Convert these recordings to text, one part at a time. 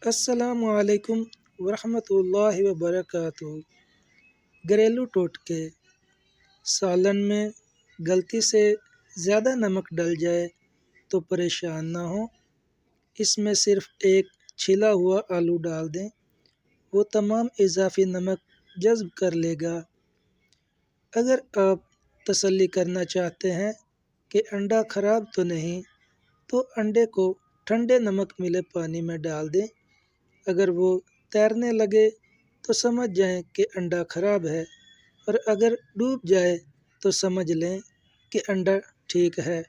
السلام علیکم ورحمۃ اللہ وبرکاتہ۔ گھریلو ٹوٹکے: سالن میں غلطی سے زیادہ نمک ڈل جائے تو پریشان نہ ہو، اس میں صرف ایک چھلا ہوا آلو ڈال دیں، وہ تمام اضافی نمک جذب کر لے گا۔ اگر آپ تسلی کرنا چاہتے ہیں کہ انڈا خراب تو نہیں، تو انڈے کو ٹھنڈے نمک ملے پانی میں ڈال دیں۔ اگر وہ تیرنے لگے تو سمجھ جائیں کہ انڈا خراب ہے، اور اگر ڈوب جائے تو سمجھ لیں کہ انڈا ٹھیک ہے۔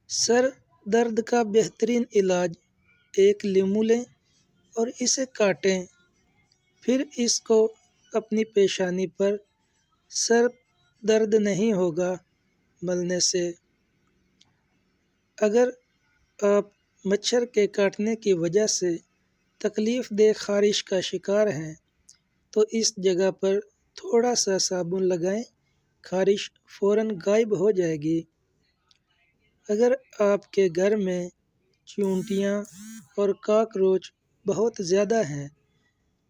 سر درد کا بہترین علاج: ایک لیمو لیں اور اسے کاٹیں، پھر اس کو اپنی پیشانی پر سر درد نہیں ہوگا ملنے سے۔ اگر آپ مچھر کے کاٹنے کی وجہ سے تکلیف دہ خارش کا شکار ہیں تو اس جگہ پر تھوڑا سا صابن لگائیں، خارش فوراً غائب ہو جائے گی۔ اگر آپ کے گھر میں چیونٹیاں اور کاکروچ بہت زیادہ ہیں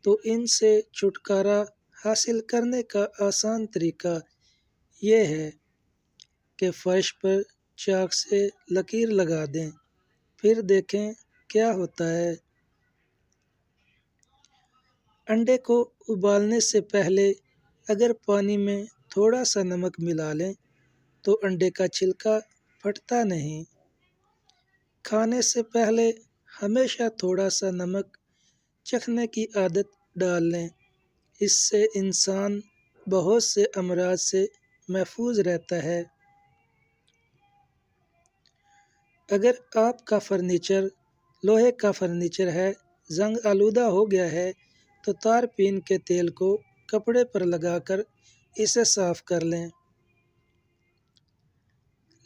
تو ان سے چھٹکارا حاصل کرنے کا آسان طریقہ یہ ہے کہ فرش پر چاک سے لکیر لگا دیں، پھر دیکھیں کیا ہوتا ہے۔ انڈے کو ابالنے سے پہلے اگر پانی میں تھوڑا سا نمک ملا لیں تو انڈے کا چھلکا پھٹتا نہیں۔ کھانے سے پہلے ہمیشہ تھوڑا سا نمک چکھنے کی عادت ڈال لیں، اس سے انسان بہت سے امراض سے محفوظ رہتا ہے۔ اگر آپ کا فرنیچر لوہے کا فرنیچر ہے، زنگ آلودہ ہو گیا ہے تو تارپین کے تیل کو کپڑے پر لگا کر اسے صاف کر لیں۔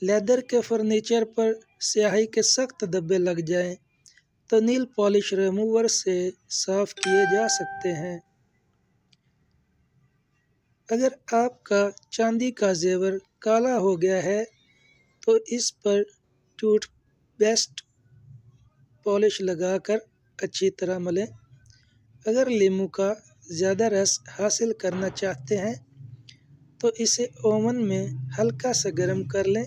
لیدر کے فرنیچر پر سیاہی کے سخت دھبے لگ جائیں تو نیل پالش ریموور سے صاف کیے جا سکتے ہیں۔ اگر آپ کا چاندی کا زیور کالا ہو گیا ہے تو اس پر ٹوتھ پیسٹ پالش لگا کر اچھی طرح ملیں۔ اگر لیمو کا زیادہ رس حاصل کرنا چاہتے ہیں تو اسے اوون میں ہلکا سا گرم کر لیں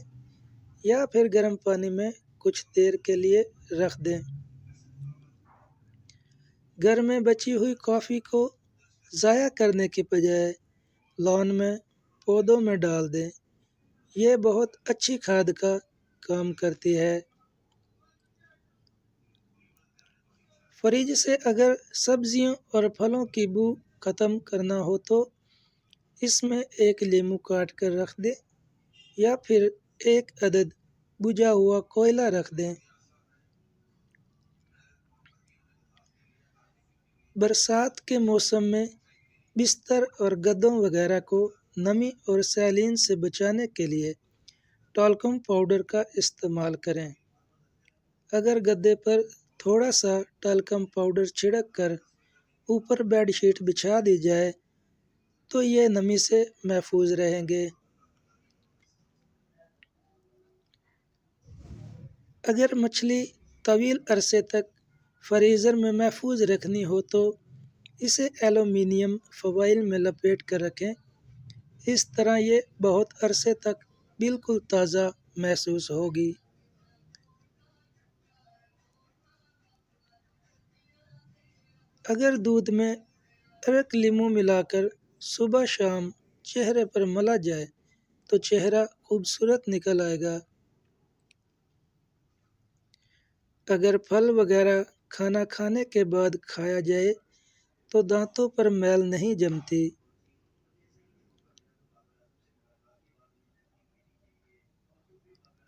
یا پھر گرم پانی میں کچھ دیر کے لیے رکھ دیں۔ گھر میں بچی ہوئی کافی کو ضائع کرنے کی بجائے لان میں پودوں میں ڈال دیں، یہ بہت اچھی کھاد کا کام کرتی ہے۔ فریج سے اگر سبزیوں اور پھلوں کی بو ختم کرنا ہو تو اس میں ایک لیمو کاٹ کر رکھ دیں یا پھر ایک عدد بجھا ہوا کوئلہ رکھ دیں۔ برسات کے موسم میں بستر اور گدوں وغیرہ کو نمی اور سیلین سے بچانے کے لیے ٹالکم پاؤڈر کا استعمال کریں۔ اگر گدے پر تھوڑا سا ٹالکم پاؤڈر چھڑک کر اوپر بیڈ شیٹ بچھا دی جائے تو یہ نمی سے محفوظ رہیں گے۔ اگر مچھلی طویل عرصے تک فریزر میں محفوظ رکھنی ہو تو اسے ایلومینیم فوائل میں لپیٹ کر رکھیں، اس طرح یہ بہت عرصے تک بالکل تازہ محسوس ہوگی۔ اگر دودھ میں ارک لیمو ملا کر صبح شام چہرے پر ملا جائے تو چہرہ خوبصورت نکل آئے گا۔ اگر پھل وغیرہ کھانا کھانے کے بعد کھایا جائے تو دانتوں پر میل نہیں جمتی۔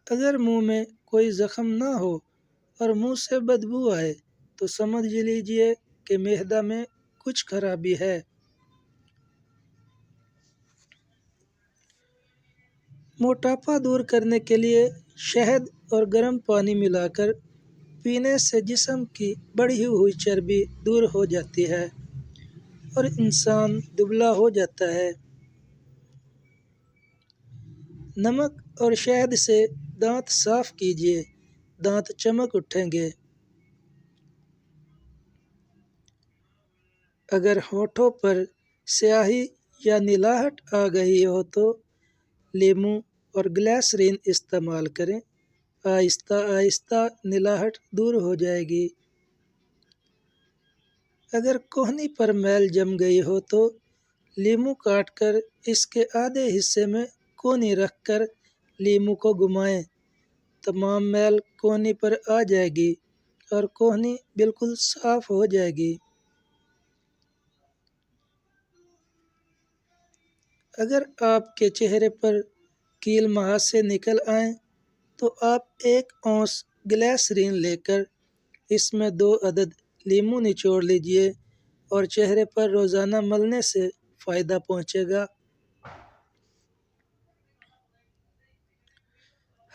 اگر منہ میں کوئی زخم نہ ہو اور منہ سے بدبو آئے تو سمجھ لیجیے کہ معدہ میں کچھ خرابی ہے۔ موٹاپا دور کرنے کے لیے شہد اور گرم پانی ملا کر پینے سے جسم کی بڑھی ہوئی چربی دور ہو جاتی ہے اور انسان دبلا ہو جاتا ہے۔ نمک اور شہد سے دانت صاف کیجیے، دانت چمک اٹھیں گے۔ اگر ہونٹوں پر سیاہی یا نلاہٹ آ گئی ہو تو لیمو اور گلیسرین استعمال کریں، آہستہ آہستہ نلاہٹ دور ہو جائے گی۔ اگر کوہنی پر میل جم گئی ہو تو لیمو کاٹ کر اس کے آدھے حصے میں کونی رکھ کر لیمو کو گھمائیں، تمام میل کوہنی پر آ جائے گی اور کوہنی بالکل صاف ہو جائے گی۔ اگر آپ کے چہرے پر کیل مہاسے نکل آئیں تو آپ 1 اونس گلیسرین لے کر اس میں 2 عدد لیمو نچوڑ لیجئے اور چہرے پر روزانہ ملنے سے فائدہ پہنچے گا۔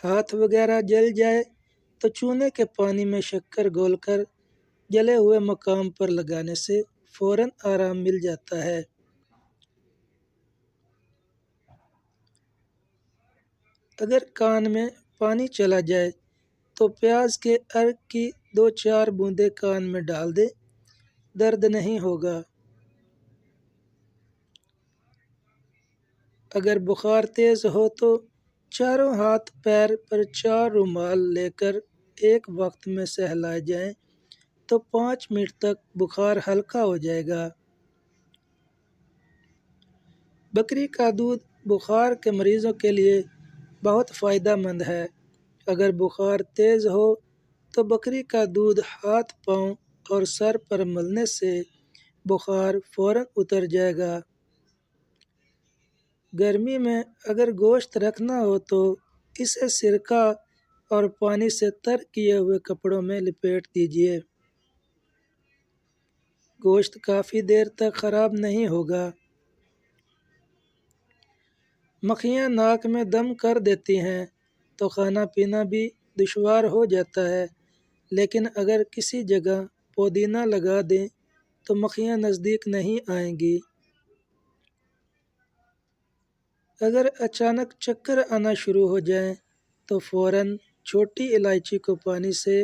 ہاتھ وغیرہ جل جائے تو چونے کے پانی میں شکر گھول کر جلے ہوئے مقام پر لگانے سے فوراً آرام مل جاتا ہے۔ اگر کان میں پانی چلا جائے تو پیاز کے عرق کی 2-4 بوندیں کان میں ڈال دیں، درد نہیں ہوگا۔ اگر بخار تیز ہو تو چاروں ہاتھ پیر پر 4 رومال لے کر ایک وقت میں سہلائے جائیں تو 5 منٹ تک بخار ہلکا ہو جائے گا۔ بکری کا دودھ بخار کے مریضوں کے لیے بہت فائدہ مند ہے۔ اگر بخار تیز ہو تو بکری کا دودھ ہاتھ، پاؤں اور سر پر ملنے سے بخار فوراً اتر جائے گا۔ گرمی میں اگر گوشت رکھنا ہو تو اسے سرکہ اور پانی سے تر کیے ہوئے کپڑوں میں لپیٹ دیجیے۔ گوشت کافی دیر تک خراب نہیں ہوگا۔ مکھیاں ناک میں دم کر دیتی ہیں تو کھانا پینا بھی دشوار ہو جاتا ہے، لیکن اگر کسی جگہ پودینہ لگا دیں تو مکھیاں نزدیک نہیں آئیں گی۔ اگر اچانک چکر آنا شروع ہو جائیں تو فوراً چھوٹی الائچی کو پانی سے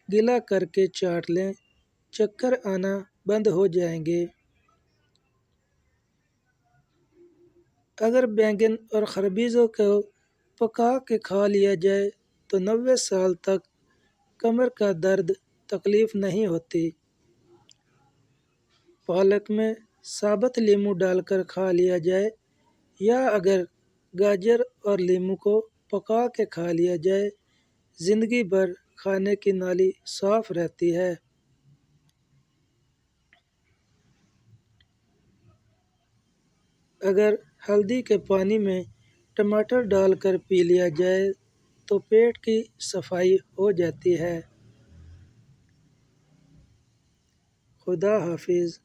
گلا کر کے چاٹ لیں، چکر آنا بند ہو جائیں گے۔ اگر بینگن اور خربوزوں کو پکا کے کھا لیا جائے تو 90 سال تک کمر کا درد تکلیف نہیں ہوتی۔ پالک میں ثابت لیمو ڈال کر کھا لیا جائے یا اگر گاجر اور لیمو کو پکا کے کھا لیا جائے، زندگی بھر کھانے کی نالی صاف رہتی ہے۔ اگر ہلدی کے پانی میں ٹماٹر ڈال کر پی لیا جائے تو پیٹ کی صفائی ہو جاتی ہے۔ خدا حافظ۔